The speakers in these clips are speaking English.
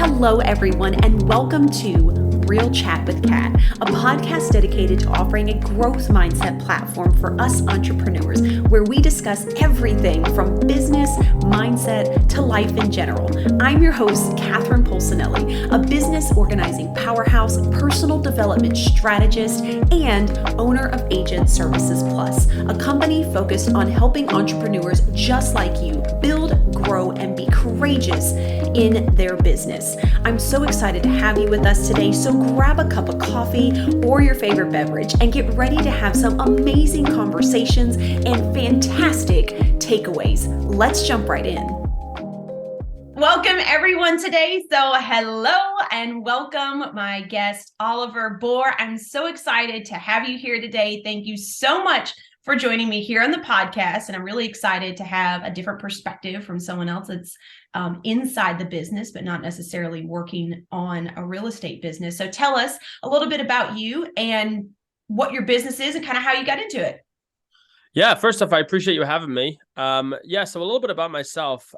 Hello, everyone, and welcome to Real Chat with Kat, a podcast dedicated to offering a growth mindset platform for us entrepreneurs, where we discuss everything from business, mindset, to life in general. I'm your host, Catherine Polsinelli, a business organizing powerhouse, personal development strategist, and owner of Agent Services Plus, a company focused on helping entrepreneurs just like you build, grow, and be courageous in their business. I'm so excited to have you with us today, so grab a cup of coffee or your favorite beverage and get ready to have some amazing conversations and fantastic takeaways. Let's jump right in. Welcome everyone today. So hello and welcome my guest, Oliver Bohr. I'm so excited to have you here today. Thank you so much for joining me here on the podcast. And I'm really excited to have a different perspective from someone else that's inside the business, but not necessarily working on a real estate business. So tell us a little bit about you and what your business is and kind of how you got into it. Yeah, first off, I appreciate you having me. So a little bit about myself.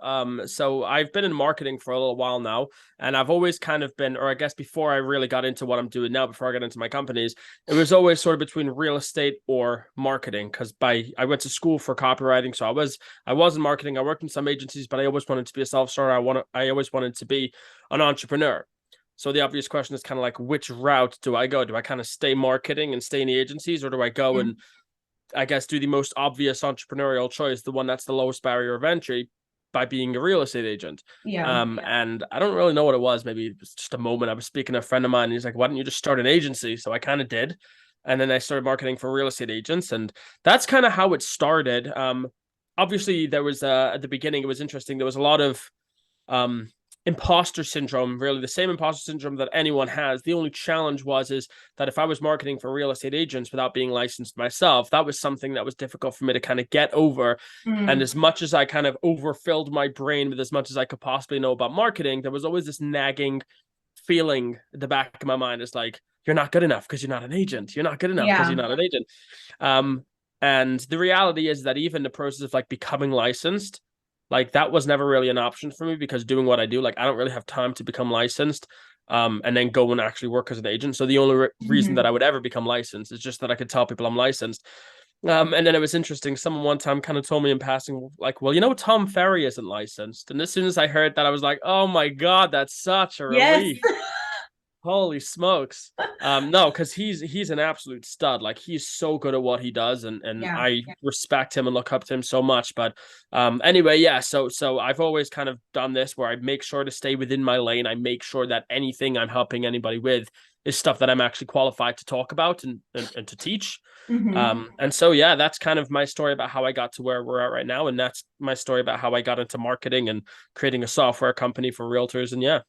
So I've been in marketing for a little while now, and I've always kind of been, or I guess before I really got into what I'm doing now, before I got into my companies, it was always sort of between real estate or marketing. Because I went to school for copywriting, so I was in marketing. I worked in some agencies, but I always wanted to be a self-starter. I always wanted to be an entrepreneur. So the obvious question is kind of like, which route do I go? Do I kind of stay marketing and stay in the agencies, or do I go and I guess do the most obvious entrepreneurial choice, the one that's the lowest barrier of entry, by being a real estate agent? And I don't really know what it was. Maybe it was just a moment. I was speaking to a friend of mine, and he's like, why don't you just start an agency? So I kind of did. And then I started marketing for real estate agents. And that's kind of how it started. Obviously, there was at the beginning, it was interesting. There was a lot of imposter syndrome, really the same imposter syndrome that anyone has. The only challenge is that if I was marketing for real estate agents without being licensed myself, that was something that was difficult for me to kind of get over. And as much as I kind of overfilled my brain with as much as I could possibly know about marketing, there was always this nagging feeling at the back of my mind. It's like, you're not good enough because you're not an agent. You're not good enough because you're not an agent. And the reality is that even the process of like becoming licensed, like that was never really an option for me, because doing what I do, like I don't really have time to become licensed and then go and actually work as an agent. So the only reason that I would ever become licensed is just that I could tell people I'm licensed. And then it was interesting. Someone one time kind of told me in passing, like, well, Tom Ferry isn't licensed. And as soon as I heard that, I was like, oh my God, that's such a relief. Holy smokes. No, because he's an absolute stud. Like he's so good at what he does, and I respect him and look up to him so much. But anyway, so I've always kind of done this where I make sure to stay within my lane. I make sure that anything I'm helping anybody with is stuff that I'm actually qualified to talk about and to teach. And so that's kind of my story about how I got to where we're at right now, and that's my story about how I got into marketing and creating a software company for realtors. And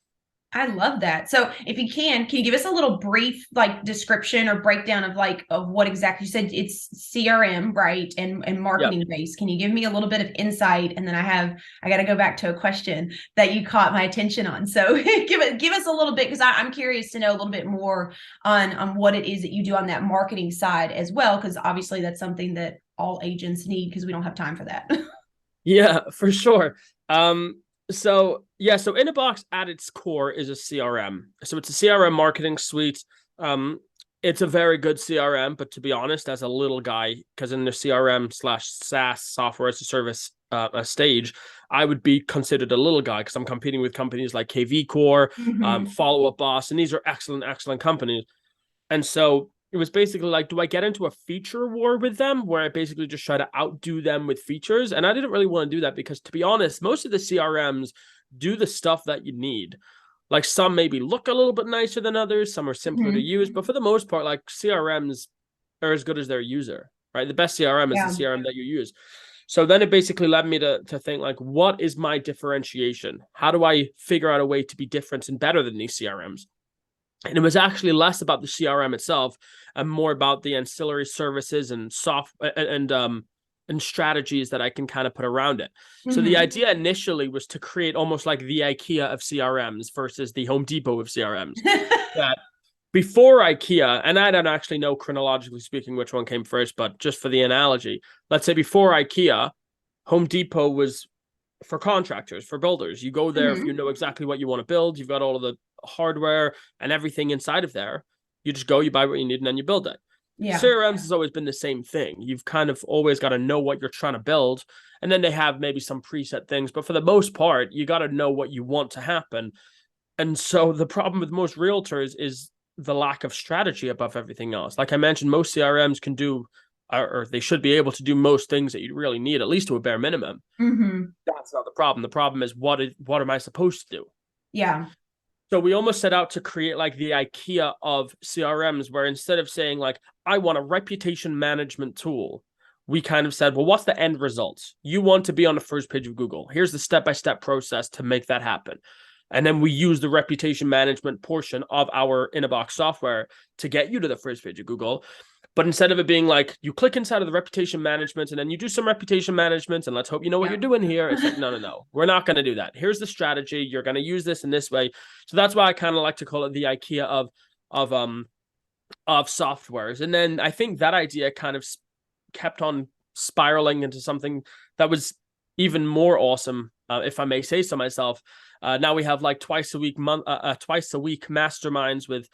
I love that. So if you can you give us a little brief description or breakdown of what exactly you said? It's CRM, right? And marketing based. Can you give me a little bit of insight? And then I got to go back to a question that you caught my attention on. So give us a little bit, because I'm curious to know a little bit more on what it is that you do on that marketing side as well, because obviously that's something that all agents need, because we don't have time for that. Yeah, for sure. So InnoBox at its core is a CRM. So it's a CRM marketing suite. It's a very good CRM, but to be honest, as a little guy, because in the CRM/SaaS software as a service stage, I would be considered a little guy, because I'm competing with companies like KV Core, Follow Up Boss, and these are excellent companies. And so it was basically like, do I get into a feature war with them where I basically just try to outdo them with features? And I didn't really want to do that, because to be honest, most of the CRMs do the stuff that you need. Like some maybe look a little bit nicer than others. Some are simpler to use, but for the most part, like CRMs are as good as their user, right? The best CRM is the CRM that you use. So then it basically led me to think like, what is my differentiation? How do I figure out a way to be different and better than these CRMs? And it was actually less about the CRM itself and more about the ancillary services and and strategies that I can kind of put around it. So the idea initially was to create almost like the IKEA of CRMs versus the Home Depot of CRMs. That before IKEA, and I don't actually know chronologically speaking which one came first, but just for the analogy, let's say before IKEA, Home Depot was for contractors, for builders. You go there if you Mhm. know exactly what you want to build. You've got all of the hardware and everything inside of there. You just go, you buy what you need, and then you build it. Yeah. CRMs has always been the same thing. You've kind of always got to know what you're trying to build, and then they have maybe some preset things, but for the most part, you got to know what you want to happen. And so the problem with most realtors is the lack of strategy above everything else. Like I mentioned, most CRMs can do, or they should be able to do most things that you really need, at least to a bare minimum. Hmm. That's not the problem. The problem is what am I supposed to do? Yeah. So we almost set out to create like the IKEA of CRMs, where instead of saying like, I want a reputation management tool, we kind of said, well, what's the end result? You want to be on the first page of Google. Here's the step-by-step process to make that happen. And then we use the reputation management portion of our in-a-box software to get you to the first page of Google. But instead of it being like you click inside of the reputation management and then you do some reputation management and let's hope you know what Yeah. you're doing here, it's like, no. We're not going to do that. Here's the strategy. You're going to use this in this way. So that's why I kind of like to call it the IKEA of softwares. And then I think that idea kind of kept on spiraling into something that was even more awesome, if I may say so myself. Now we have like twice a week masterminds with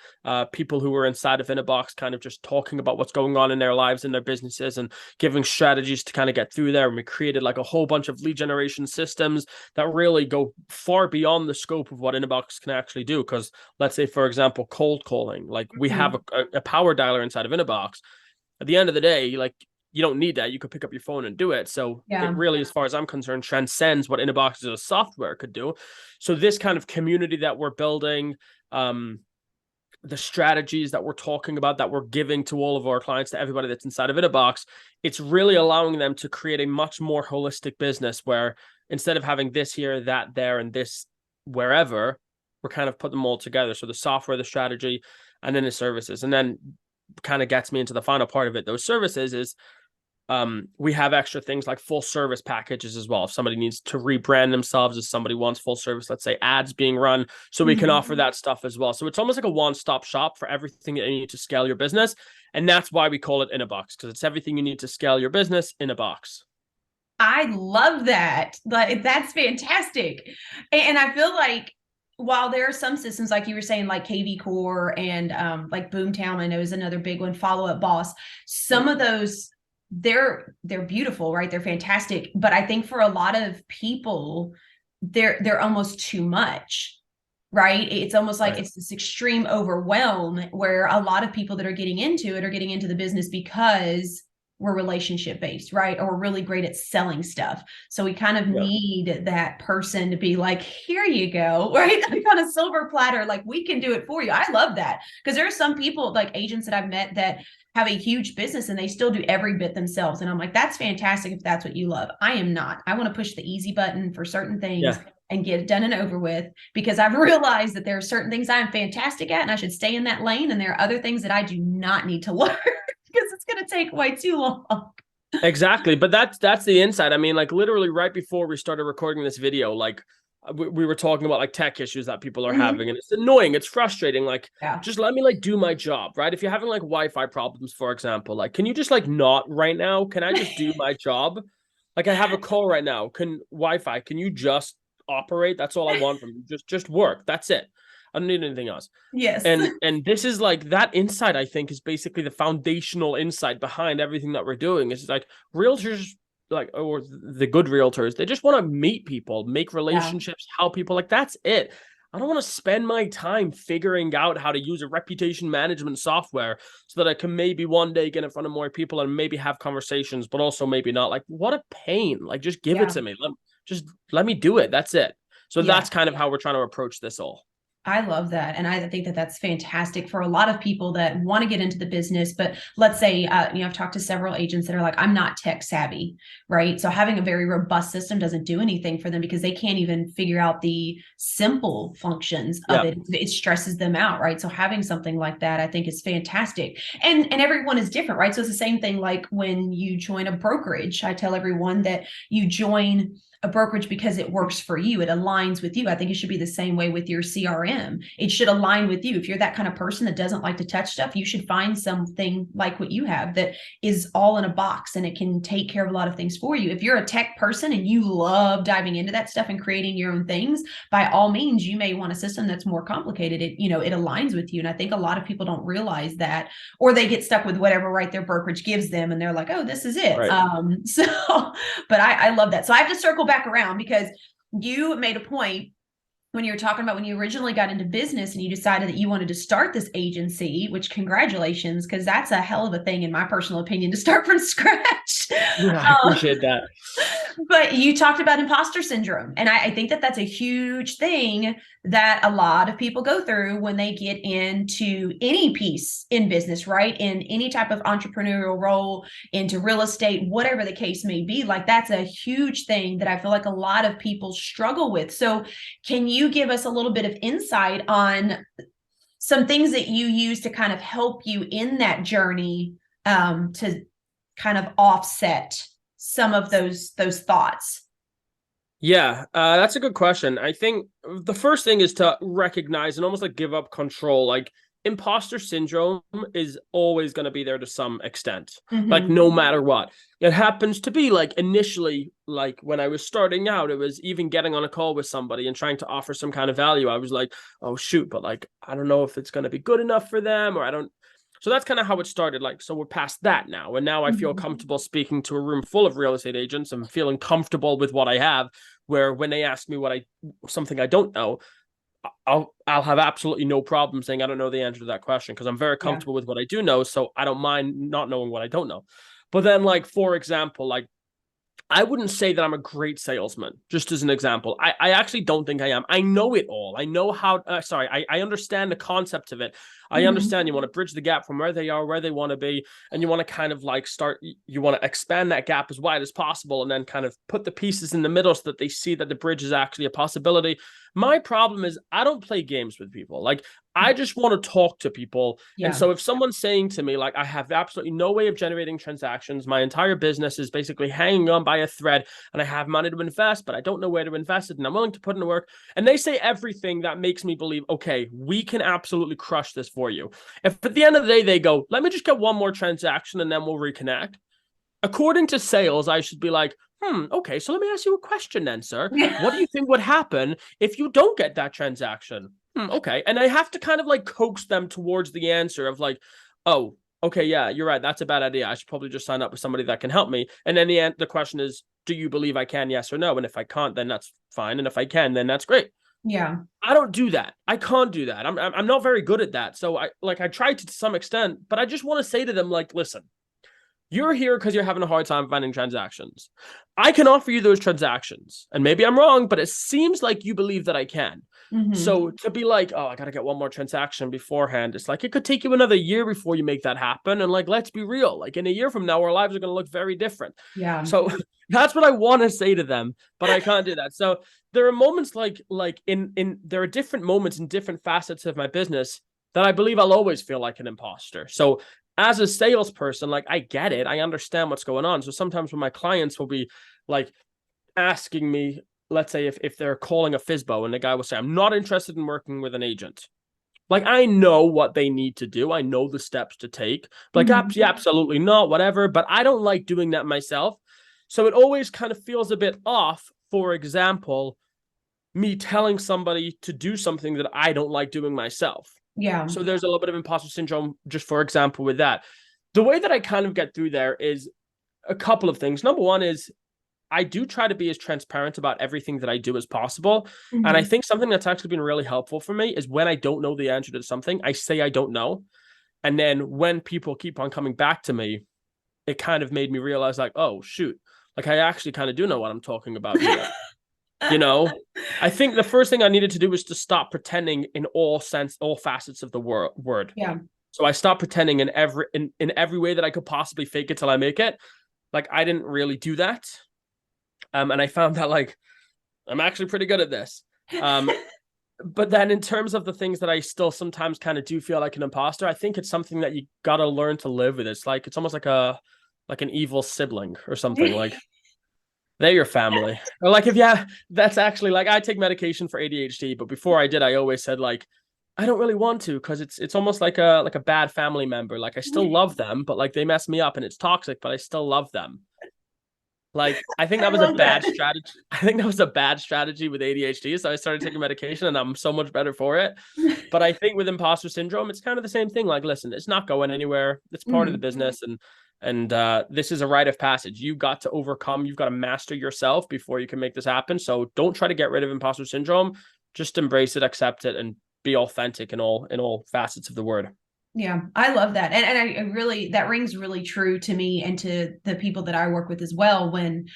people who are inside of Innerbox, kind of just talking about what's going on in their lives and their businesses and giving strategies to kind of get through there. And we created like a whole bunch of lead generation systems that really go far beyond the scope of what Innerbox can actually do. Because let's say, for example, cold calling, like we have Mhm. a power dialer inside of Innerbox. At the end of the day, like you don't need that. You could pick up your phone and do it. So it Yeah. really, as far as I'm concerned, transcends what Innerbox as a software could do. So this kind of community that we're building, the strategies that we're talking about, that we're giving to all of our clients, to everybody that's inside of Innerbox, it's really allowing them to create a much more holistic business where instead of having this here, that there, and this wherever, we're kind of put them all together. So the software, the strategy, and then the services. And then kind of gets me into the final part of it. Those services is we have extra things like full service packages as well. If somebody needs to rebrand themselves, if somebody wants full service, let's say ads being run, so we can offer Mhm. that stuff as well. So it's almost like a one-stop shop for everything that you need to scale your business. And that's why we call it in a box, because it's everything you need to scale your business in a box. I love that. Like that's fantastic. And I feel like while there are some systems like you were saying, like KV Core and like Boomtown, I know is another big one, Follow Up Boss. Some of those they're beautiful, right? They're fantastic. But I think for a lot of people, they're almost too much. Right. It's almost like Right. it's this extreme overwhelm where a lot of people that are getting into it are getting into the business because we're relationship based, right? Or we're really great at selling stuff. So we kind of Yeah. need that person to be like, here you go, right? Like on a silver platter, like we can do it for you. I love that because there are some people like agents that I've met that have a huge business and they still do every bit themselves. And I'm like, that's fantastic if that's what you love. I am not. I want to push the easy button for certain things Yeah. and get it done and over with because I've realized that there are certain things I'm fantastic at and I should stay in that lane. And there are other things that I do not need to learn because it's going to take way too long. Exactly. But that's the insight. I mean, like literally right before we started recording this video, like we were talking about like tech issues that people are Mhm. having, and it's annoying, it's frustrating. Like Yeah. just let me like do my job, right? If you're having like Wi-Fi problems, for example, like can you just like not right now? Can I just do my job? Like I have a call right now. Can you just operate? That's all I want from you. Just work. That's it. I don't need anything else. Yes. And this is like that insight, I think, is basically the foundational insight behind everything that we're doing. It's like realtors, like, or the good realtors, they just want to meet people, make Yeah. relationships, help people. Like that's it. I don't want to spend my time figuring out how to use a reputation management software so that I can maybe one day get in front of more people and maybe have conversations, but also maybe not. Like, what a pain. Like, just give it Yeah. to me. Just let me do it. That's it. So Yeah. that's kind of how we're trying to approach this all. I love that. And I think that that's fantastic for a lot of people that want to get into the business. But let's say, I've talked to several agents that are like, I'm not tech savvy, right? So having a very robust system doesn't do anything for them because they can't even figure out the simple functions of Yeah. it. It stresses them out, right? So having something like that, I think is fantastic. And everyone is different, right? So it's the same thing like when you join a brokerage. I tell everyone that you join a brokerage because it works for you. It aligns with you. I think it should be the same way with your CRM. It should align with you. If you're that kind of person that doesn't like to touch stuff, you should find something like what you have that is all in a box and it can take care of a lot of things for you. If you're a tech person and you love diving into that stuff and creating your own things, by all means, you may want a system that's more complicated. It aligns with you. And I think a lot of people don't realize that, or they get stuck with whatever their brokerage gives them and they're like, oh, this is it. Right. But I love that. So I have to circle back around because you made a point when you were talking about when you originally got into business and you decided that you wanted to start this agency, which congratulations, because that's a hell of a thing in my personal opinion to start from scratch. Yeah, I appreciate that. But you talked about imposter syndrome. And I think that that's a huge thing that a lot of people go through when they get into any piece in business, right? In any type of entrepreneurial role, into real estate, whatever the case may be. Like that's a huge thing that I feel like a lot of people struggle with. So can you give us a little bit of insight on some things that you use to kind of help you in that journey, to kind of offset some of those thoughts? Yeah, that's a good question. I think the first thing is to recognize and almost like give up control. Like imposter syndrome is always going to be there to some extent, like no matter what. It happens to be like initially, like when I was starting out, it was even getting on a call with somebody and trying to offer some kind of value. I was like, oh, shoot, but like, I don't know if it's going to be good enough for them, or I don't. So that's kind of how it started. Like, so we're past that now. And now I feel comfortable speaking to a room full of real estate agents and feeling comfortable with what I have, where when they ask me something I don't know, I'll have absolutely no problem saying I don't know the answer to that question because I'm very comfortable with what I do know. So I don't mind not knowing what I don't know. But then, like, for example, like, I wouldn't say that I'm a great salesman, just as an example. I actually don't think I am. I know it all. I know how, I understand the concept of it. I understand you want to bridge the gap from where they are, where they want to be, and you want to kind of like you want to expand that gap as wide as possible and then kind of put the pieces in the middle so that they see that the bridge is actually a possibility. My problem is I don't play games with people. Like, I just want to talk to people. Yeah. And so if someone's saying to me, like, I have absolutely no way of generating transactions, my entire business is basically hanging on by a thread, and I have money to invest, but I don't know where to invest it, and I'm willing to put in the work. And they say everything that makes me believe, okay, we can absolutely crush this for you. If at the end of the day, they go, let me just get one more transaction and then we'll reconnect. According to sales, I should be like, okay, so let me ask you a question then, sir. What do you think would happen if you don't get that transaction? Okay. And I have to kind of like coax them towards the answer of like, oh, okay, yeah, you're right. That's a bad idea. I should probably just sign up with somebody that can help me. And then the question is, do you believe I can? Yes or no? And if I can't, then that's fine. And if I can, then that's great. Yeah. I don't do that. I can't do that. I'm not very good at that. So I try to some extent, but I just want to say to them, like, listen, you're here because you're having a hard time finding transactions. I can offer you those transactions. And maybe I'm wrong, but it seems like you believe that I can. So to be like, oh, I got to get one more transaction beforehand. It's like, it could take you another year before you make that happen. And like, let's be real. Like in a year from now, our lives are going to look very different. Yeah. So that's what I want to say to them, but I can't do that. So there are moments there are different moments in different facets of my business that I believe I'll always feel like an imposter. So as a salesperson, like I get it. I understand what's going on. So sometimes when my clients will be like asking me, let's say if they're calling a FISBO and the guy will say, I'm not interested in working with an agent. Like, I know what they need to do. I know the steps to take. Like, absolutely not, whatever. But I don't like doing that myself. So it always kind of feels a bit off. For example, me telling somebody to do something that I don't like doing myself. Yeah. So there's a little bit of imposter syndrome, just for example, with that. The way that I kind of get through there is a couple of things. Number one is I do try to be as transparent about everything that I do as possible. And I think something that's actually been really helpful for me is when I don't know the answer to something, I say I don't know. And then when people keep on coming back to me, it kind of made me realize like, oh, shoot, like I actually kind of do know what I'm talking about here. You know, I think the first thing I needed to do was to stop pretending in all facets of the word. Yeah. So I stopped pretending in every way that I could possibly fake it till I make it. Like I didn't really do that. And I found that like, I'm actually pretty good at this. But then in terms of the things that I still sometimes kind of do feel like an imposter, I think it's something that you got to learn to live with. It's almost like an evil sibling or something like, They're your family. Or like if yeah, that's actually like I take medication for ADHD, but before I did, I always said like I don't really want to because it's almost like a bad family member. Like I still love them, but like they mess me up and it's toxic, but I still love them. Like I think that I was a love bad that. strategy. I think that was a bad strategy with ADHD. So I started taking medication and I'm so much better for it. But I think with imposter syndrome, it's kind of the same thing. Like, listen, it's not going anywhere. It's part of the Mhm. business, and this is a rite of passage. You've got to overcome. You've got to master yourself before you can make this happen. So don't try to get rid of imposter syndrome. Just embrace it, accept it, and be authentic in all facets of the word. Yeah, I love that. And I really, that rings really true to me and to the people that I work with as well when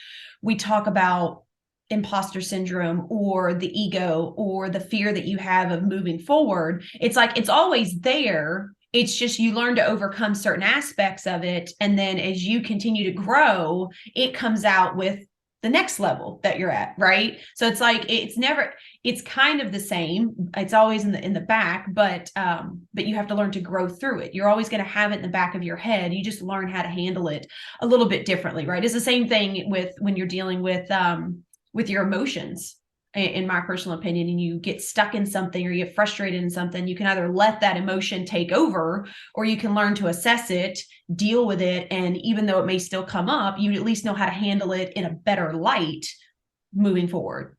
we talk about imposter syndrome or the ego or the fear that you have of moving forward. It's like it's always there. It's just you learn to overcome certain aspects of it. And then as you continue to grow, it comes out with the next level that you're at, right? So it's like it's never, it's kind of the same. It's always in the back, but you have to learn to grow through it. You're always going to have it in the back of your head. You just learn how to handle it a little bit differently, right? It's the same thing with when you're dealing with your emotions, in my personal opinion, and you get stuck in something or you get frustrated in something. You can either let that emotion take over, or you can learn to assess it, deal with it, and even though it may still come up, you at least know how to handle it in a better light moving forward.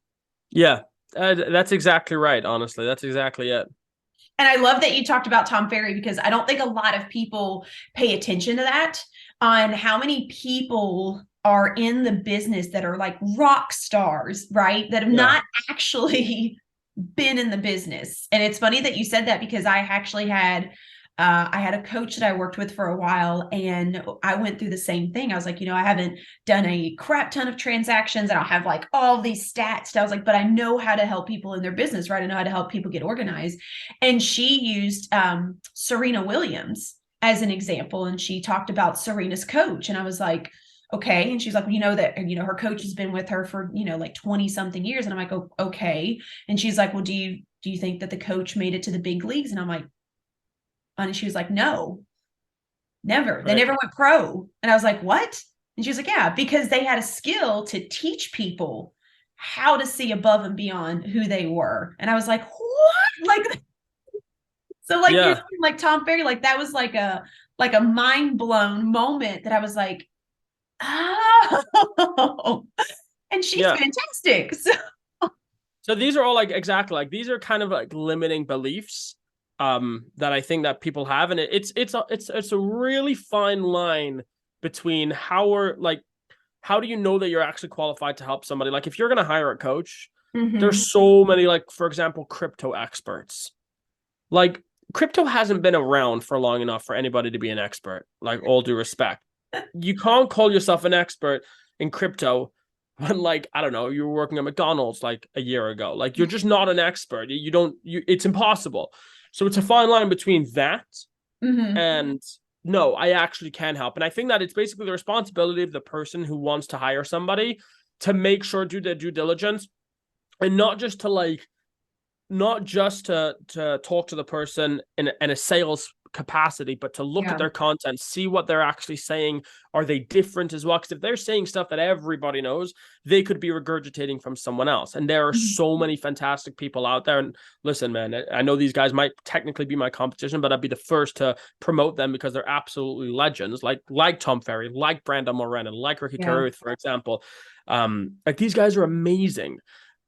Yeah, that's exactly right. Honestly, that's exactly it. And I love that you talked about Tom Ferry because I don't think a lot of people pay attention to that, on how many people are in the business that are like rock stars, right? That have Yeah. not actually been in the business. And it's funny that you said that because I had a coach that I worked with for a while, and I went through the same thing. I was like, I haven't done a crap ton of transactions. I don't have like all these stats. I was like, but I know how to help people in their business, right? I know how to help people get organized. And she used Serena Williams as an example. And she talked about Serena's coach. And I was like, okay. And she's like, well, her coach has been with her for, like 20 something years. And I'm like, oh, okay. And she's like, well, do you think that the coach made it to the big leagues? And I'm like, and she was like, no, never. They Right. never went pro. And I was like, what? And she was like, yeah, because they had a skill to teach people how to see above and beyond who they were. And I was like, what? Like, so like you're Yeah. saying, like Tom Ferry, like that was like a mind blown moment that I was like, oh, and she's Yeah. fantastic. So So these are all like exactly like these are kind of like limiting beliefs that I think that people have, and it's a really fine line between how do you know that you're actually qualified to help somebody? Like if you're gonna hire a coach, mm-hmm. there's so many, like for example, crypto experts. Like crypto hasn't been around for long enough for anybody to be an expert, like all due respect. You can't call yourself an expert in crypto when like I don't know, you were working at McDonald's like a year ago. Like you're just not an expert. You don't you it's impossible. So it's a fine line between that Mm-hmm. and no, I actually can help. And I think that it's basically the responsibility of the person who wants to hire somebody to make sure do their due diligence and not just to talk to the person in a sales capacity, but to look at Yeah. their content, see what they're actually saying. Are they different as well? Because if they're saying stuff that everybody knows, they could be regurgitating from someone else. And there are Mm-hmm. so many fantastic people out there. And listen, man, I know these guys might technically be my competition, but I'd be the first to promote them because they're absolutely legends, like Tom Ferry, like Brandon Moran, and like Ricky Yeah. Carruth, for example. Like these guys are amazing.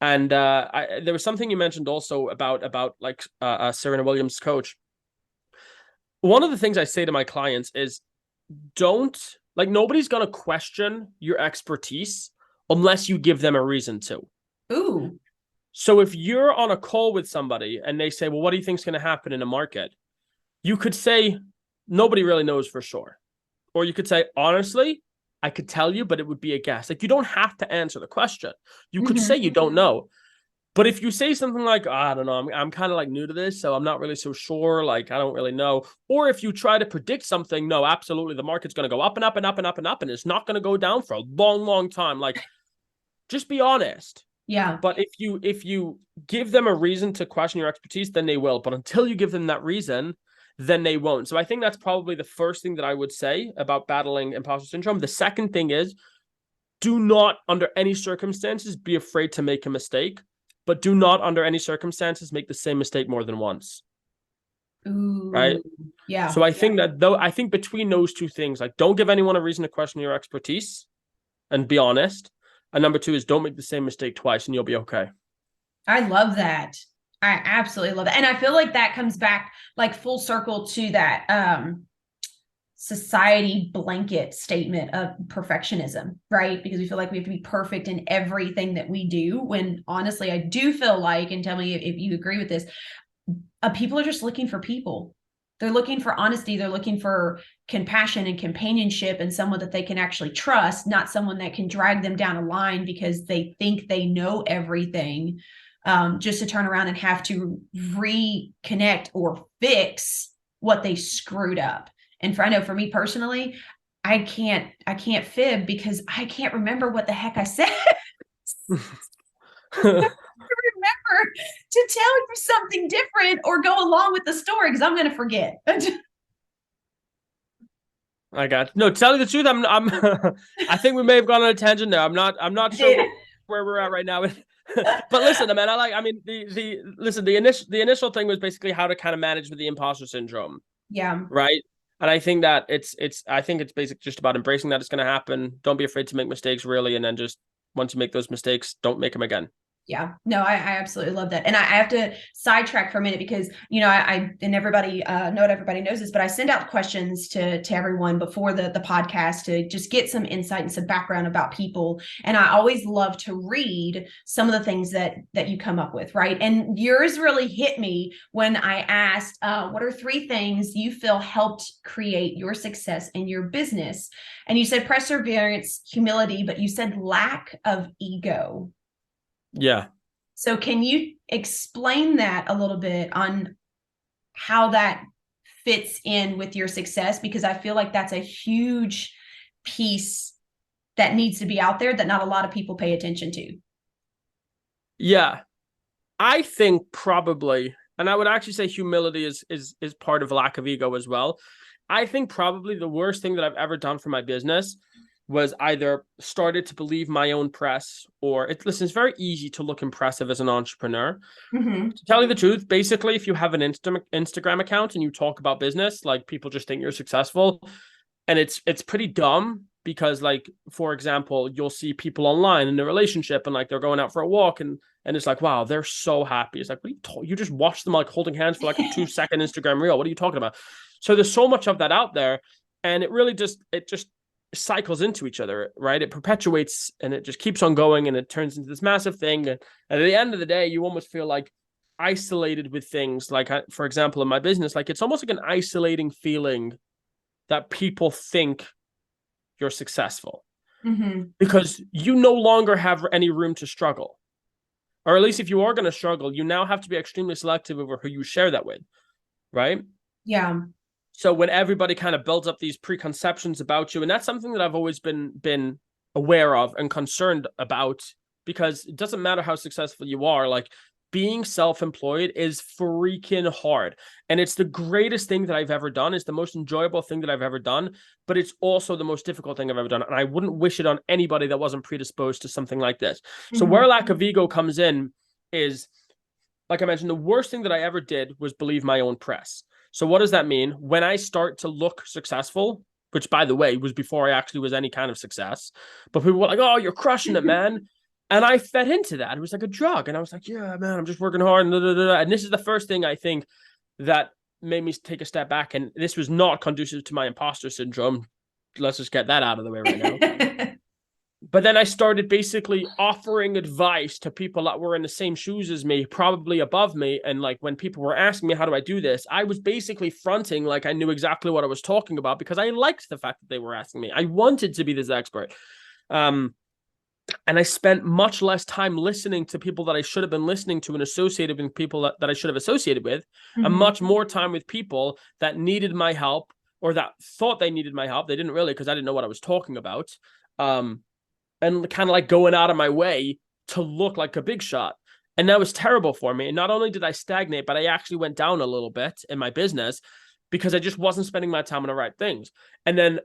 And there was something you mentioned also about like Serena Williams' coach. One of the things I say to my clients is don't like nobody's gonna question your expertise unless you give them a reason to. Ooh. So if you're on a call with somebody and they say, "Well, what do you think's going to happen in a market?" You could say, "Nobody really knows for sure," or you could say, "Honestly, I could tell you, but it would be a guess." Like you don't have to answer the question. You could Mm-hmm. say you don't know. But if you say something like, oh, I don't know, I'm kind of like new to this, so I'm not really so sure. Like, I don't really know. Or if you try to predict something, no, absolutely, the market's going to go up and up and up and up and up, and it's not going to go down for a long, long time. Like, just be honest. Yeah. But if you give them a reason to question your expertise, then they will. But until you give them that reason, then they won't. So I think that's probably the first thing that I would say about battling imposter syndrome. The second thing is do not under any circumstances be afraid to make a mistake, but do not under any circumstances make the same mistake more than once. Ooh, right? yeah. So I think that though, I think between those two things, like don't give anyone a reason to question your expertise and be honest. And number two is don't make the same mistake twice and you'll be okay. I love that. I absolutely love that. And I feel like that comes back like full circle to that society blanket statement of perfectionism, right? Because we feel like we have to be perfect in everything that we do, when honestly, I do feel like, and tell me if you agree with this, people are just looking for people. They're looking for honesty. They're looking for compassion and companionship and someone that they can actually trust, not someone that can drag them down a line because they think they know everything, just to turn around and have to reconnect or fix what they screwed up. And I know for me personally, I can't fib because I can't remember what the heck I said. Remember to tell you something different or go along with the story because I'm going to forget. I got no. To tell you the truth, I'm. I think we may have gone on a tangent there. I'm not sure where we're at right now. But listen, man. I mean, the initial thing was basically how to kind of manage with the imposter syndrome. Yeah. Right. And I think that I think it's basically just about embracing that it's going to happen. Don't be afraid to make mistakes, really, and then just once you make those mistakes, don't make them again. Yeah, no, I absolutely love that. And I have to sidetrack for a minute because, you know, I and everybody, not everybody knows this, but I send out questions to everyone before the podcast to just get some insight and some background about people. And I always love to read some of the things that you come up with, right? And yours really hit me when I asked, what are 3 things you feel helped create your success in your business? And you said perseverance, humility, but you said lack of ego. Yeah. So can you explain that a little bit on how that fits in with your success? Because I feel like that's a huge piece that needs to be out there that not a lot of people pay attention to. Yeah. I think probably, and I would actually say humility is part of lack of ego as well. I think probably the worst thing that I've ever done for my business was either started to believe my own press or listen, it's very easy to look impressive as an entrepreneur. Mm-hmm. To tell you the truth, basically, if you have an Instagram account and you talk about business, like people just think you're successful. And it's pretty dumb because, like, for example, you'll see people online in a relationship and like they're going out for a walk and it's like, wow, they're so happy. It's like, what are you just watch them like holding hands for like a 2-second Instagram reel. What are you talking about? So there's so much of that out there. And it really just cycles into each other, right? It perpetuates and it just keeps on going and it turns into this massive thing. And at the end of the day, you almost feel like isolated with things. Like, for example, in my business, like it's almost like an isolating feeling that people think you're successful because you no longer have any room to struggle. Or at least if you are going to struggle, you now have to be extremely selective over who you share that with, right? Yeah. So when everybody kind of builds up these preconceptions about you, and that's something that I've always been aware of and concerned about, because it doesn't matter how successful you are, like being self-employed is freaking hard. And it's the greatest thing that I've ever done. It's the most enjoyable thing that I've ever done, but it's also the most difficult thing I've ever done. And I wouldn't wish it on anybody that wasn't predisposed to something like this. So where lack of ego comes in is, like I mentioned, the worst thing that I ever did was believe my own press. So what does that mean? When I start to look successful, which by the way, was before I actually was any kind of success, but people were like, oh, you're crushing it, man. And I fed into that. It was like a drug. And I was like, yeah, man, I'm just working hard. And this is the first thing I think that made me take a step back. And this was not conducive to my imposter syndrome. Let's just get that out of the way right now. But then I started basically offering advice to people that were in the same shoes as me, probably above me. And like when people were asking me, how do I do this? I was basically fronting like I knew exactly what I was talking about because I liked the fact that they were asking me. I wanted to be this expert. And I spent much less time listening to people that I should have been listening to and associated with people that I should have associated with, and much more time with people that needed my help or that thought they needed my help. They didn't really, because I didn't know what I was talking about. And kind of like going out of my way to look like a big shot. And that was terrible for me. And not only did I stagnate, but I actually went down a little bit in my business because I just wasn't spending my time on the right things. And then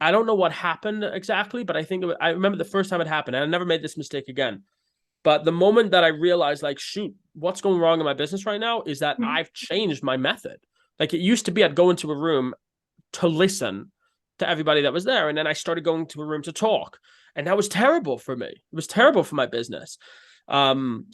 I don't know what happened exactly, but I remember the first time it happened, and I never made this mistake again. But the moment that I realized, like, shoot, what's going wrong in my business right now is that Mhm. I've changed my method. Like, it used to be I'd go into a room to listen to everybody that was there, and then I started going to a room to talk, and that was terrible for me. It was terrible for my business. Um,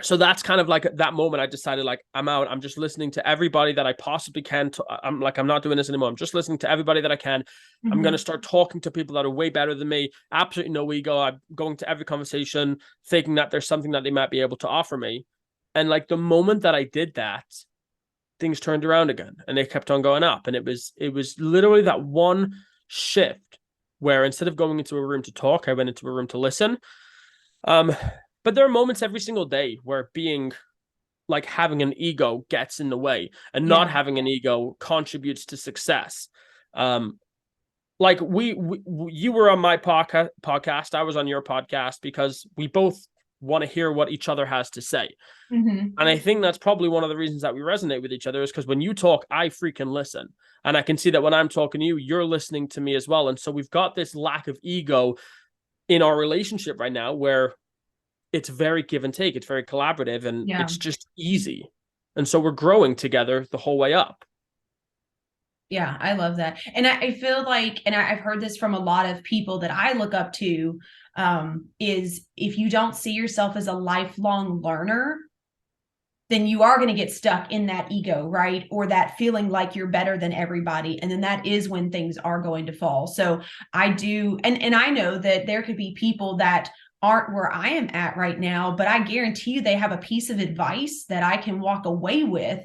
so that's kind of like that moment I decided, like, I'm out. I'm just listening to everybody that I possibly can. I'm like, I'm not doing this anymore. I'm just listening to everybody that I can. I'm going to start talking to people that are way better than me. Absolutely no ego. I'm going to every conversation thinking that there's something that they might be able to offer me. And like the moment that I did that, things turned around again and they kept on going up. And it was literally that one shift where instead of going into a room to talk, I went into a room to listen. Um, but there are moments every single day where being like having an ego gets in the way, and not Yeah. having an ego contributes to success. Um, like you were on my podcast, I was on your podcast because we both want to hear what each other has to say. Hmm. And I think that's probably one of the reasons that we resonate with each other, is because when you talk, I freaking listen. And I can see that when I'm talking to you, you're listening to me as well. And so we've got this lack of ego in our relationship right now where it's very give and take. It's very collaborative and Yeah. it's just easy. And so we're growing together the whole way up. Yeah, I love that. And I feel like, and I've heard this from a lot of people that I look up to, is if you don't see yourself as a lifelong learner, then you are going to get stuck in that ego, right? Or that feeling like you're better than everybody. And then that is when things are going to fall. So I do, and I know that there could be people that aren't where I am at right now, but I guarantee you they have a piece of advice that I can walk away with.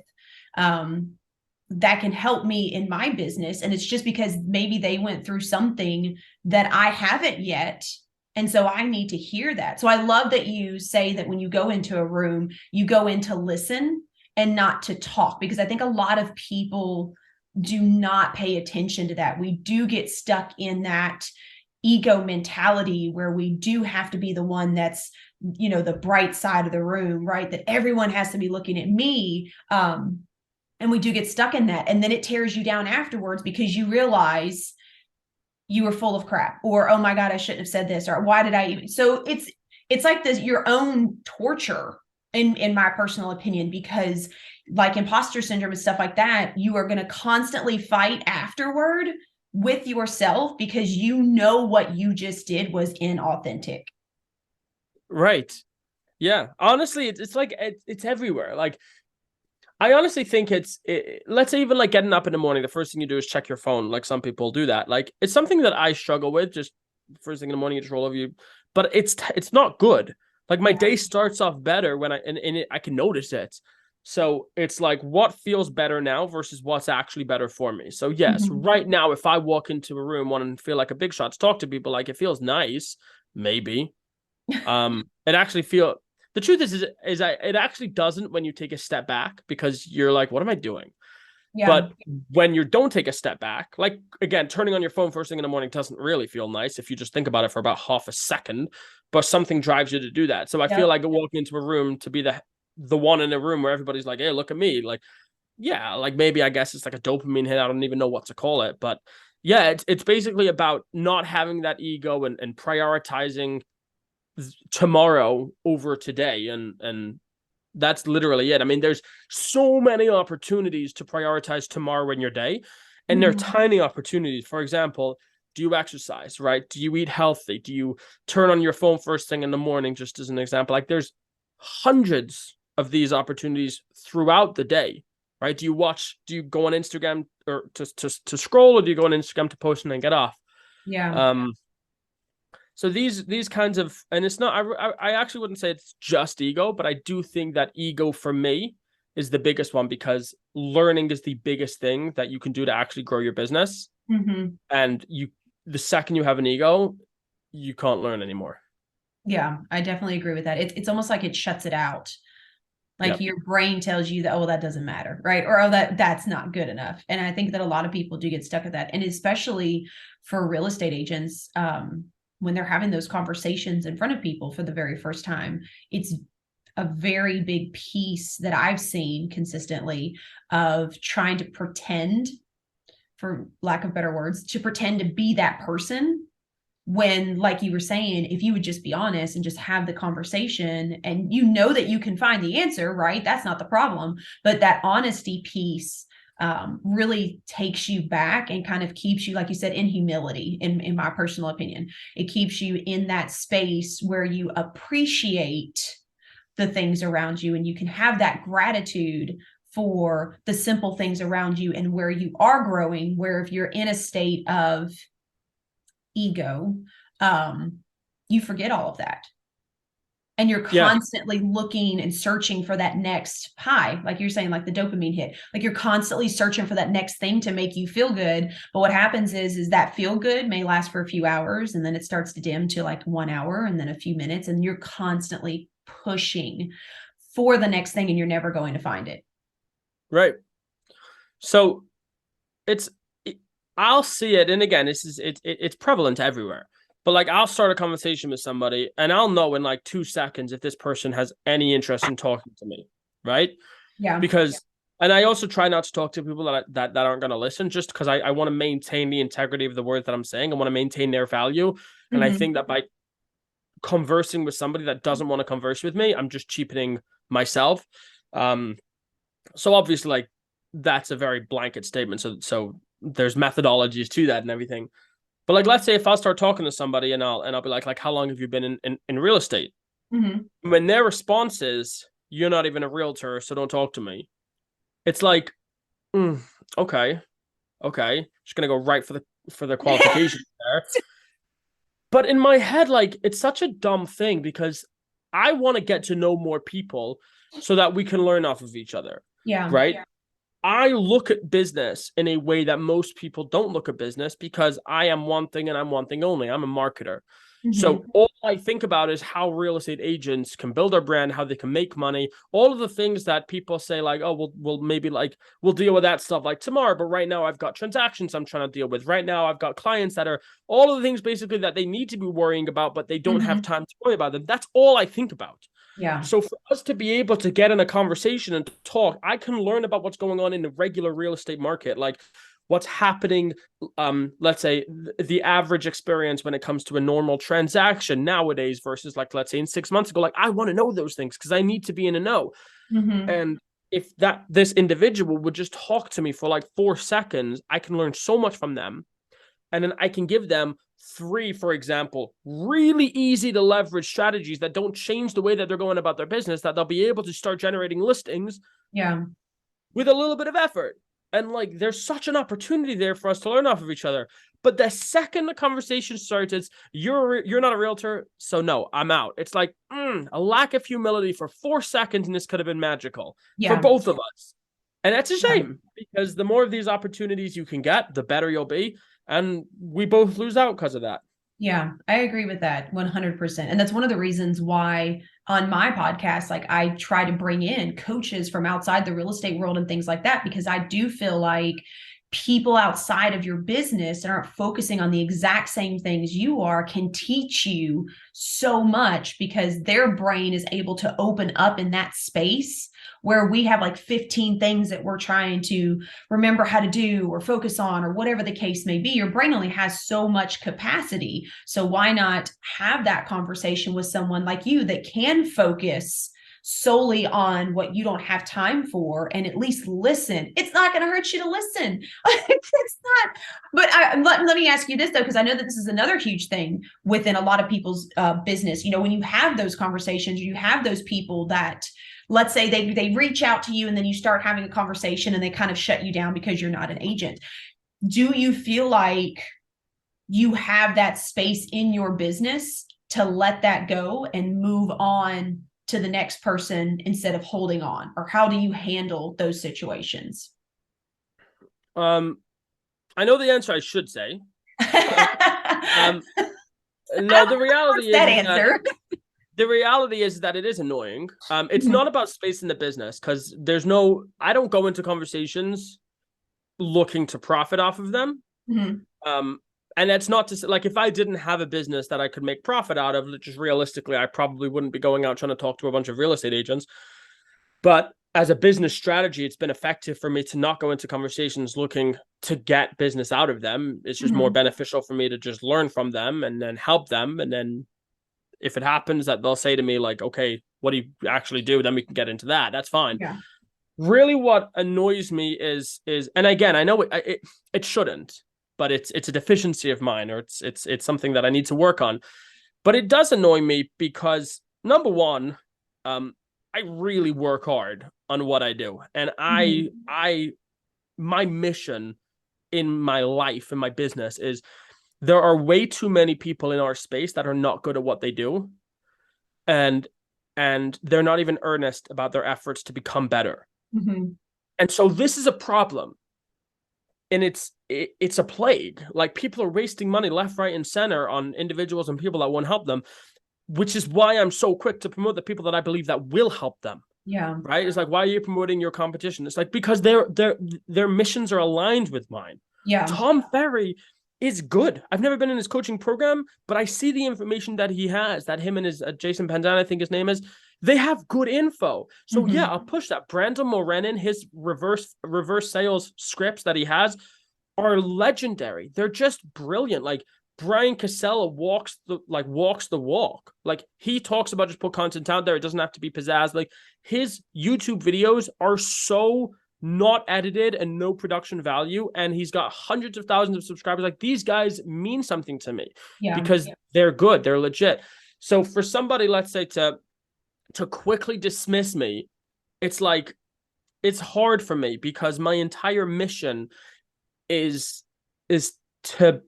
That can help me in my business. And it's just because maybe they went through something that I haven't yet. And so I need to hear that. So I love that you say that when you go into a room, you go in to listen and not to talk, because I think a lot of people do not pay attention to that. We do get stuck in that ego mentality where we do have to be the one that's, the bright side of the room, right? That everyone has to be looking at me. And we do get stuck in that. And then it tears you down afterwards because you realize you were full of crap, or, oh my God, I shouldn't have said this, or why did I even? So it's like this, your own torture in my personal opinion, because like imposter syndrome and stuff like that, you are going to constantly fight afterward with yourself because you know what you just did was inauthentic. Right. Yeah. Honestly, it's like it's everywhere. Like I honestly think let's say even like getting up in the morning, the first thing you do is check your phone. Like some people do that. Like it's something that I struggle with. Just first thing in the morning, you just roll over you, but it's not good. Like my day starts off better when I can notice it. So it's like what feels better now versus what's actually better for me. So yes, Mhm. right now, if I walk into a room wanting to feel like a big shot, to talk to people, like it feels nice, maybe. It actually feel the truth is it actually doesn't when you take a step back, because you're like, what am I doing? Yeah. But when you don't take a step back, like again, turning on your phone first thing in the morning doesn't really feel nice if you just think about it for about half a second, but something drives you to do that. So I feel Yep. like walking into a room to be the one in a room where everybody's like, hey, look at me. Like, yeah, like maybe I guess it's like a dopamine hit. I don't even know what to call it. But yeah, it's basically about not having that ego and prioritizing tomorrow over today, and that's literally it. I mean, there's so many opportunities to prioritize tomorrow in your day, and they're Mhm. tiny opportunities. For example, do you exercise, right? Do you eat healthy? Do you turn on your phone first thing in the morning, just as an example? Like there's hundreds of these opportunities throughout the day, right? Do you go on Instagram or to scroll, or do you go on Instagram to post and then get off? Yeah. um so these kinds of, and it's not, I actually wouldn't say it's just ego, but I do think that ego for me is the biggest one, because learning is the biggest thing that you can do to actually grow your business. Mhm. And the second you have an ego, you can't learn anymore. Yeah, I definitely agree with that. It's almost like it shuts it out. Like Yep. your brain tells you that, oh, well, that doesn't matter, right? Or, oh, that's not good enough. And I think that a lot of people do get stuck at that. And especially for real estate agents, when they're having those conversations in front of people for the very first time, it's a very big piece that I've seen consistently of trying to pretend for lack of better words, to pretend to be that person when, like you were saying, if you would just be honest and just have the conversation, and you know that you can find the answer, right? That's not the problem. But that honesty piece really takes you back and kind of keeps you, like you said, in humility, in my personal opinion. It keeps you in that space where you appreciate the things around you, and you can have that gratitude for the simple things around you and where you are growing, where if you're in a state of ego, you forget all of that. And you're Yeah. constantly looking and searching for that next high, like you're saying, like the dopamine hit. Like you're constantly searching for that next thing to make you feel good. But what happens is that feel good may last for a few hours, and then it starts to dim to like 1 hour and then a few minutes, and you're constantly pushing for the next thing, and you're never going to find it. Right. So I'll see it, and again, it's prevalent everywhere. But like, I'll start a conversation with somebody, and I'll know in like 2 seconds if this person has any interest in talking to me, right? Yeah. Because, and I also try not to talk to people that aren't going to listen, just because I want to maintain the integrity of the words that I'm saying. I want to maintain their value, and I think that by conversing with somebody that doesn't want to converse with me, I'm just cheapening myself. So obviously, like, that's a very blanket statement. So there's methodologies to that and everything. But like, let's say if I'll start talking to somebody and I'll be like, how long have you been in real estate? When their response is, you're not even a realtor, so don't talk to me. It's like, okay. Just gonna go right for the qualification there. But in my head, like, it's such a dumb thing because I want to get to know more people so that we can learn off of each other. Yeah. Right. Yeah. I look at business in a way that most people don't look at business because I am one thing and I'm one thing only. I'm a marketer. So all I think about is how real estate agents can build their brand, how they can make money, all of the things that people say like, oh, we'll maybe like, we'll deal with that stuff like tomorrow. But right now I've got transactions I'm trying to deal with. Right now I've got clients that are all of the things basically that they need to be worrying about, but they don't have time to worry about them. That's all I think about. Yeah. So for us to be able to get in a conversation and talk, I can learn about what's going on in the regular real estate market, like what's happening, let's say the average experience when it comes to a normal transaction nowadays versus like, let's say in 6 months ago. Like, I want to know those things because I need to be in a know. And if this individual would just talk to me for like 4 seconds, I can learn so much from them. And then I can give them 3, for example, really easy to leverage strategies that don't change the way that they're going about their business, that they'll be able to start generating listings with a little bit of effort. And like, there's such an opportunity there for us to learn off of each other. But the second the conversation starts, it's you're not a realtor, so no, I'm out. It's like a lack of humility for 4 seconds, and this could have been magical for both of us. And that's a shame because the more of these opportunities you can get, the better you'll be. And we both lose out because of that. Yeah, I agree with that 100%. And that's one of the reasons why on my podcast, like, I try to bring in coaches from outside the real estate world and things like that, because I do feel like people outside of your business that aren't focusing on the exact same things you are can teach you so much, because their brain is able to open up in that space where we have like 15 things that we're trying to remember how to do or focus on or whatever the case may be. Your brain only has so much capacity. So why not have that conversation with someone like you that can focus solely on what you don't have time for and at least listen? It's not going to hurt you to listen. It's not. But let me ask you this, though, because I know that this is another huge thing within a lot of people's business. You know, when you have those conversations, you have those people that, let's say they reach out to you and then you start having a conversation and they kind of shut you down because you're not an agent. Do you feel like you have that space in your business to let that go and move on to the next person instead of holding on? Or how do you handle those situations? I know the answer I should say. No, the reality is that answer. The reality is that it is annoying. It's not about space in the business, because I don't go into conversations looking to profit off of them. And that's not to say, like, if I didn't have a business that I could make profit out of, just realistically, I probably wouldn't be going out trying to talk to a bunch of real estate agents. But as a business strategy, it's been effective for me to not go into conversations looking to get business out of them. It's just more beneficial for me to just learn from them and then help them. And then if it happens that they'll say to me like, okay, what do you actually do? Then we can get into that. That's fine. Yeah. Really what annoys me is, and again, I know it shouldn't, but it's a deficiency of mine, or it's something that I need to work on. But it does annoy me because number one, I really work hard on what I do. And my mission in my life, in my business, is there are way too many people in our space that are not good at what they do. And they're not even earnest about their efforts to become better. And so this is a problem. And it's a plague. Like, people are wasting money left, right, and center on individuals and people that won't help them, which is why I'm so quick to promote the people that I believe that will help them. Yeah. Right. It's like, why are you promoting your competition? It's like, because their missions are aligned with mine. Yeah. Tom Ferry is good. I've never been in his coaching program, but I see the information that he has, that him and his Jason Pandan, I think his name is, they have good info. So yeah, I'll push that. Brandon Morenin, his reverse sales scripts that he has are legendary. They're just brilliant. Like, Brian Casella walks the walk. Like, he talks about just put content out there. It doesn't have to be pizzazz. Like, his YouTube videos are so not edited and no production value, and he's got hundreds of thousands of subscribers. Like, these guys mean something to me because they're good, they're legit. So for somebody, let's say, to quickly dismiss me, it's like, it's hard for me because my entire mission is to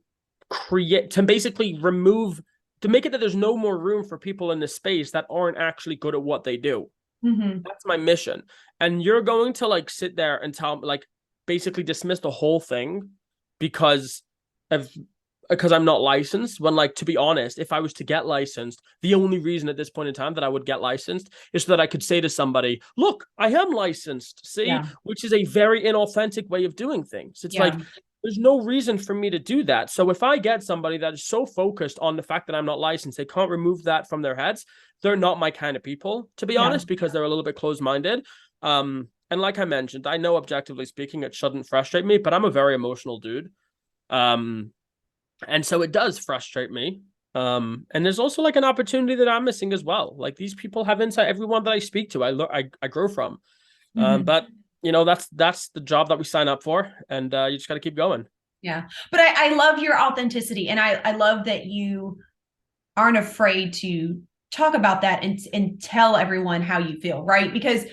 create, to basically remove, to make it that there's no more room for people in the space that aren't actually good at what they do. That's my mission. And you're going to like sit there and like basically dismiss the whole thing because I'm not licensed, when, like, to be honest, if I was to get licensed, the only reason at this point in time that I would get licensed is so that I could say to somebody, look, I am licensed, see, which is a very inauthentic way of doing things. It's like, there's no reason for me to do that. So if I get somebody that is so focused on the fact that I'm not licensed, they can't remove that from their heads, they're not my kind of people, to be honest, because they're a little bit closed-minded. And like I mentioned, I know, objectively speaking, it shouldn't frustrate me, but I'm a very emotional dude. And so it does frustrate me. And there's also like an opportunity that I'm missing as well. Like, these people have insight. Everyone that I speak to, I grow from. But you know, that's the job that we sign up for, and you just got to keep going. Yeah. But I love your authenticity, and I love that you aren't afraid to talk about that and tell everyone how you feel, right? Because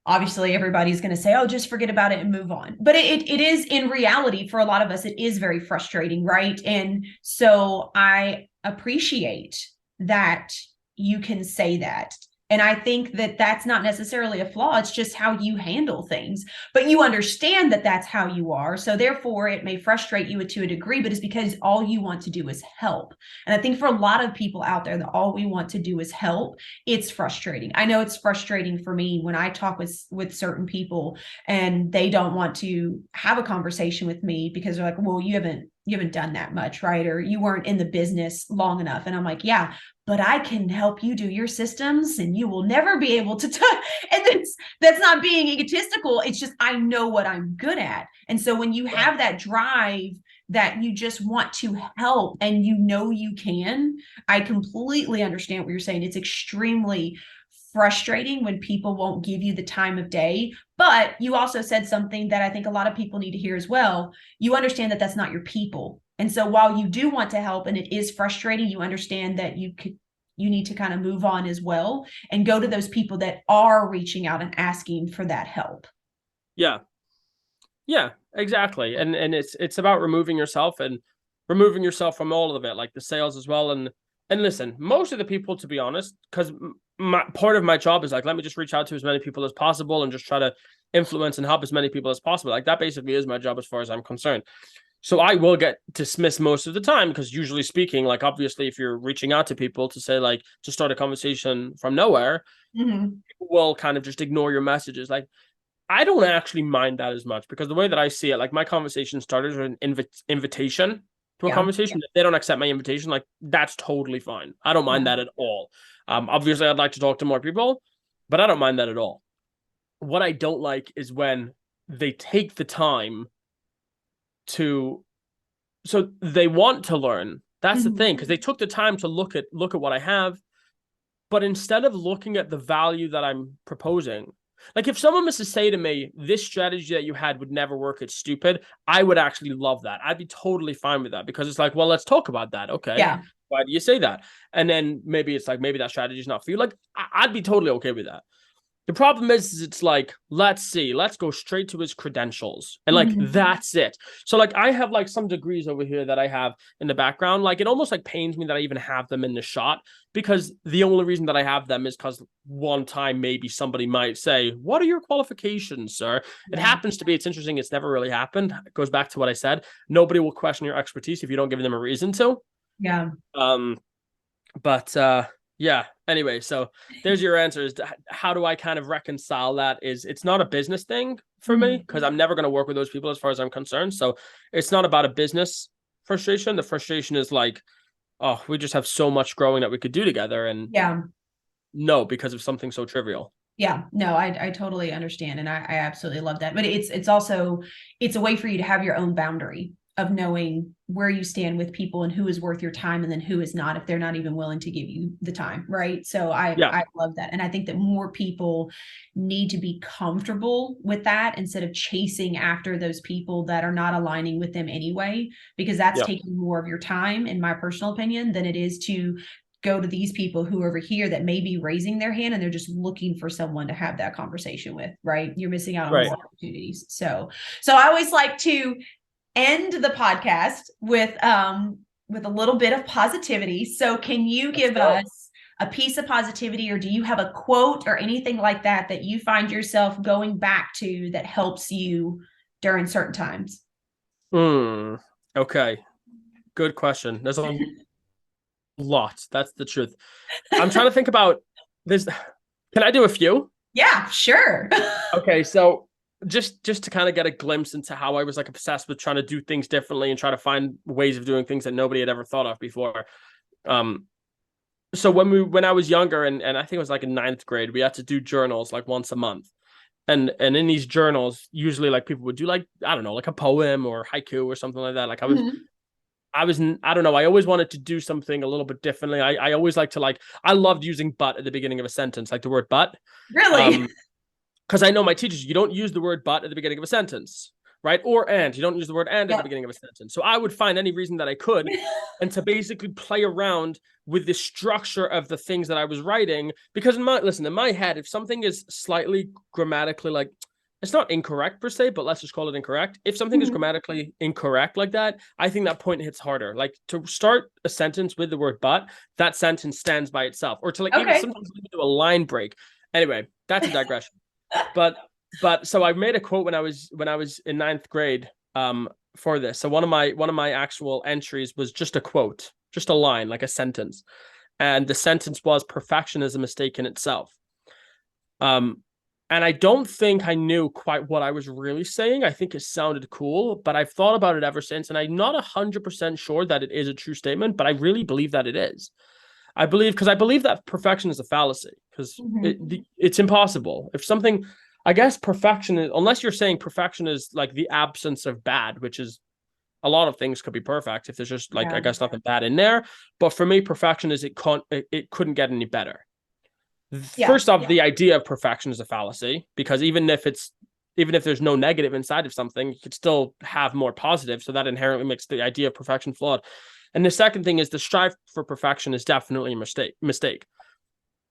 obviously everybody's going to say, oh, just forget about it and move on. But it is, in reality, for a lot of us, it is very frustrating, right? And so I appreciate that you can say that. And I think that that's not necessarily a flaw. It's just how you handle things. But you understand that that's how you are. So therefore, it may frustrate you to a degree, but it's because all you want to do is help. And I think for a lot of people out there that all we want to do is help, it's frustrating. I know it's frustrating for me when I talk with certain people and they don't want to have a conversation with me because they're like, well, you haven't done that much, right? Or you weren't in the business long enough. And I'm like, yeah, but I can help you do your systems and you will never be able to and that's not being egotistical. It's just, I know what I'm good at. And so when you have that drive that you just want to help and you know you can, I completely understand what you're saying. It's extremely frustrating when people won't give you the time of day. But you also said something that I think a lot of people need to hear as well. You understand that that's not your people. And so while you do want to help and it is frustrating, you understand that you need to kind of move on as well and go to those people that are reaching out and asking for that help. Yeah. Yeah, exactly. And it's about removing yourself from all of it, like the sales as well. And listen, most of the people, to be honest, because part of my job is like, let me just reach out to as many people as possible and just try to influence and help as many people as possible. Like, that basically is my job as far as I'm concerned. So I will get dismissed most of the time because, usually speaking, like, obviously, if you're reaching out to people to say, like, to start a conversation from nowhere, people will kind of just ignore your messages. Like, I don't actually mind that as much because the way that I see it, like, my conversation starters are an invitation to a conversation. If they don't accept my invitation, like, that's totally fine. I don't mind that at all. Obviously, I'd like to talk to more people, but I don't mind that at all. what I don't like is when they take the time to, so they want to learn. That's the thing, Mhm. because they took the time to look at what I have, but instead of looking at the value that I'm proposing, like if someone was to say to me, this strategy that you had would never work, it's stupid, I would actually love that. I'd be totally fine with that, because it's like, well, let's talk about that. Okay. Yeah. Why do you say that? And then maybe it's like, maybe that strategy is not for you. Like, I'd be totally okay with that. The problem is it's like, let's see, let's go straight to his credentials. And like, Mhm. that's it. So like, I have like some degrees over here that I have in the background. Like, it almost like pains me that I even have them in the shot, because the only reason that I have them is because one time maybe somebody might say, what are your qualifications, sir? It Yeah. happens to be, it's interesting. It's never really happened. It goes back to what I said. Nobody will question your expertise if you don't give them a reason to. Yeah. Um, but yeah, anyway, so there's your answers. How do I kind of reconcile that? Is it's not a business thing for me, Mhm. because I'm never going to work with those people as far as I'm concerned. So it's not about a business frustration. The frustration is like, oh, we just have so much growing that we could do together, and Yeah. no, because of something so trivial. Yeah, no, I totally understand, and I absolutely love that. But it's also it's a way for you to have your own boundary of knowing where you stand with people and who is worth your time and then who is not, if they're not even willing to give you the time, right? So Yeah, I love that, and I think that more people need to be comfortable with that instead of chasing after those people that are not aligning with them anyway, because that's yeah, taking more of your time, in my personal opinion, than it is to go to these people who are over here that may be raising their hand and they're just looking for someone to have that conversation with, right? You're missing out on right. more opportunities. So I always like to end the podcast with a little bit of positivity. So can you Let's give go. us a piece of positivity, or do you have a quote or anything like that that you find yourself going back to that helps you during certain times? Hmm. Okay. Good question. There's a lot. That's the truth. I'm trying to think about this. Can I do a few? Yeah, sure. Okay, so just to kind of get a glimpse into how I was like obsessed with trying to do things differently and try to find ways of doing things that nobody had ever thought of before. Um, so when I was younger, and I think it was like in ninth grade, we had to do journals like once a month. And in these journals, usually like people would do like, I don't know, like a poem or haiku or something like that. Like Mhm. I was I don't know, I always wanted to do something a little bit differently. I always like to like, I loved using but at the beginning of a sentence, like the word but. Really? Um because I know my teachers, you don't use the word but at the beginning of a sentence, right? Or and. You don't use the word and at the Yep. beginning of a sentence. So I would find any reason that I could, and to basically play around with the structure of the things that I was writing. Because in my head, if something is slightly grammatically like, it's not incorrect per se, but let's just call it incorrect. If something is Mhm. grammatically incorrect like that, I think that point hits harder. Like to start a sentence with the word but, that sentence stands by itself. Or to like even Okay. sometimes even do a line break. Anyway, that's a digression. But so I made a quote when I was in ninth grade for this. So one of my actual entries was just a quote, just a line, like a sentence. And the sentence was, perfection is a mistake in itself. Um and I don't think I knew quite what I was really saying. I think it sounded cool, but I've thought about it ever since, and I'm not 100% sure that it is a true statement, but I really believe that it is. I believe that perfection is a fallacy, because Mhm. it's impossible. If something, I guess perfection is, unless you're saying perfection is like the absence of bad, which is a lot of things could be perfect if there's just like, I Yeah. guess, nothing bad in there. But for me, perfection is it couldn't get any better. Yeah. First off, the idea of perfection is a fallacy, because even if there's no negative inside of something, you could still have more positive. So that inherently makes the idea of perfection flawed. And the second thing is the strive for perfection is definitely a mistake.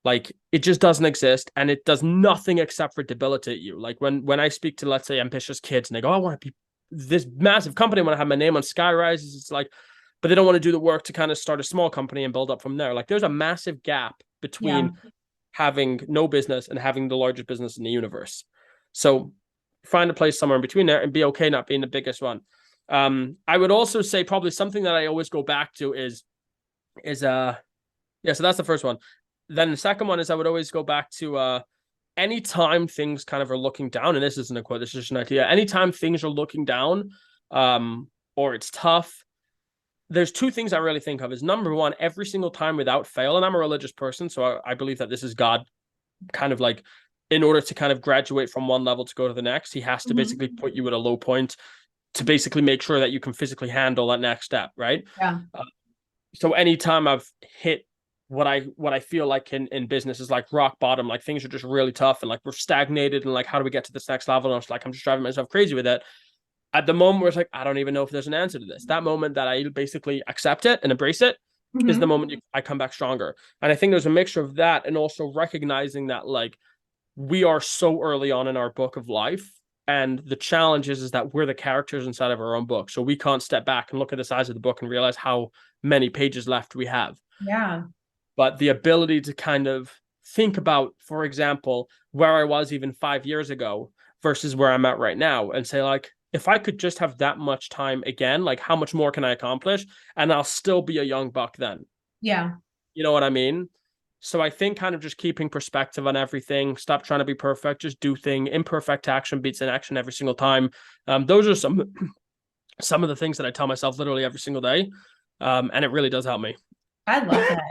Like it just doesn't exist, and it does nothing except for debilitate you. Like when I speak to, let's say, ambitious kids, and they go, I want to be this massive company, I want to have my name on skyrises. It's like, but they don't want to do the work to kind of start a small company and build up from there. Like there's a massive gap Yeah. between having no business and having the largest business in the universe. So find a place somewhere in between there and be okay not being the biggest one. I would also say probably something that I always go back to is yeah, so that's the first one. Then the second one is I would always go back to anytime things kind of are looking down, and this isn't a quote, this is just an idea. Anytime things are looking down, or it's tough, there's two things I really think of. Is number one, every single time without fail, and I'm a religious person, so I believe that this is God kind of like in order to kind of graduate from one level to go to the next, he has to basically put you at a low point to basically make sure that you can physically handle that next step, right? Yeah. So anytime I've hit what I feel like in business is like rock bottom, like things are just really tough and like we're stagnated and like how do we get to this next level? And it's like I'm just driving myself crazy with it. At the moment where it's like I don't even know if there's an answer to this. That moment that I basically accept it and embrace it is the moment I come back stronger. And I think there's a mixture of that and also recognizing that like we are so early on in our book of life. And the challenge is that we're the characters inside of our own book. So we can't step back and look at the size of the book and realize how many pages left we have. Yeah. But the ability to kind of think about, for example, where I was even 5 years ago versus where I'm at right now and say, like, if I could just have that much time again, like how much more can I accomplish? And I'll still be a young buck then. Yeah. You know what I mean? So I think kind of just keeping perspective on everything, stop trying to be perfect, just do thing. Imperfect action beats inaction every single time. Those are some of the things that I tell myself literally every single day. And it really does help me. I love that.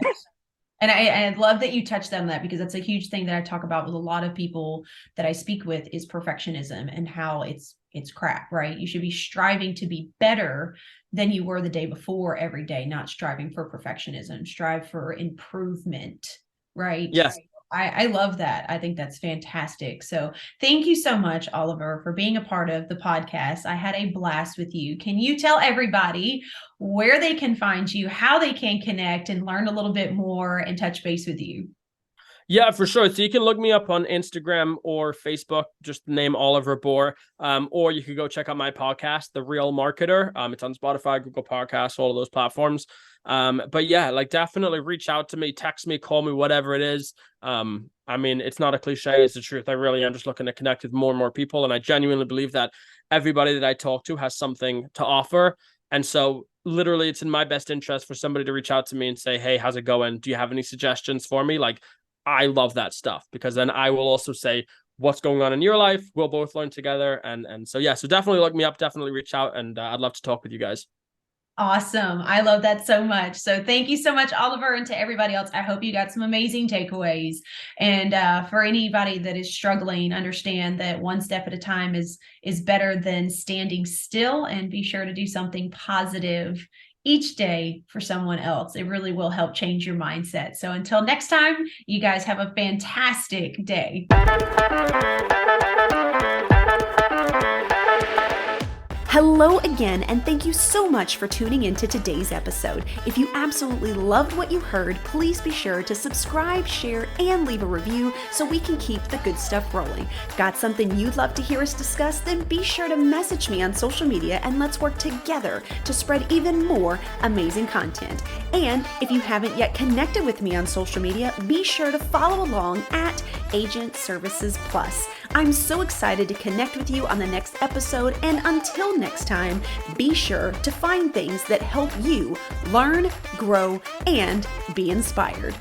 And I love that you touched on that because that's a huge thing that I talk about with a lot of people that I speak with is perfectionism and how it's crap, right? You should be striving to be better than you were the day before every day, not striving for perfectionism, strive for improvement, right? Yes. I love that. I think that's fantastic. So thank you so much, Oliver, for being a part of the podcast. I had a blast with you. Can you tell everybody where they can find you, how they can connect and learn a little bit more and touch base with you? Yeah, for sure. So you can look me up on Instagram or Facebook, just name Oliver Bohr. Or you could go check out my podcast, The Real Marketer. It's on Spotify, Google Podcasts, all of those platforms. But yeah, like definitely reach out to me, text me, call me, whatever it is. I mean, it's not a cliche, it's the truth. I really am just looking to connect with more and more people. And I genuinely believe that everybody that I talk to has something to offer. And so literally it's in my best interest for somebody to reach out to me and say, hey, how's it going? Do you have any suggestions for me? Like, I love that stuff because then I will also say what's going on in your life. We'll both learn together. And so, yeah, so definitely look me up, definitely reach out. And I'd love to talk with you guys. Awesome. I love that so much. So thank you so much, Oliver, and to everybody else. I hope you got some amazing takeaways. And for anybody that is struggling, understand that one step at a time is better than standing still, and be sure to do something positive each day for someone else. It really will help change your mindset. So until next time, you guys have a fantastic day. Hello again, and thank you so much for tuning into today's episode. If you absolutely loved what you heard, please be sure to subscribe, share, and leave a review so we can keep the good stuff rolling. Got something you'd love to hear us discuss? Then be sure to message me on social media and let's work together to spread even more amazing content. And if you haven't yet connected with me on social media, be sure to follow along at Agent Services Plus. I'm so excited to connect with you on the next episode, and until next time, be sure to find things that help you learn, grow, and be inspired.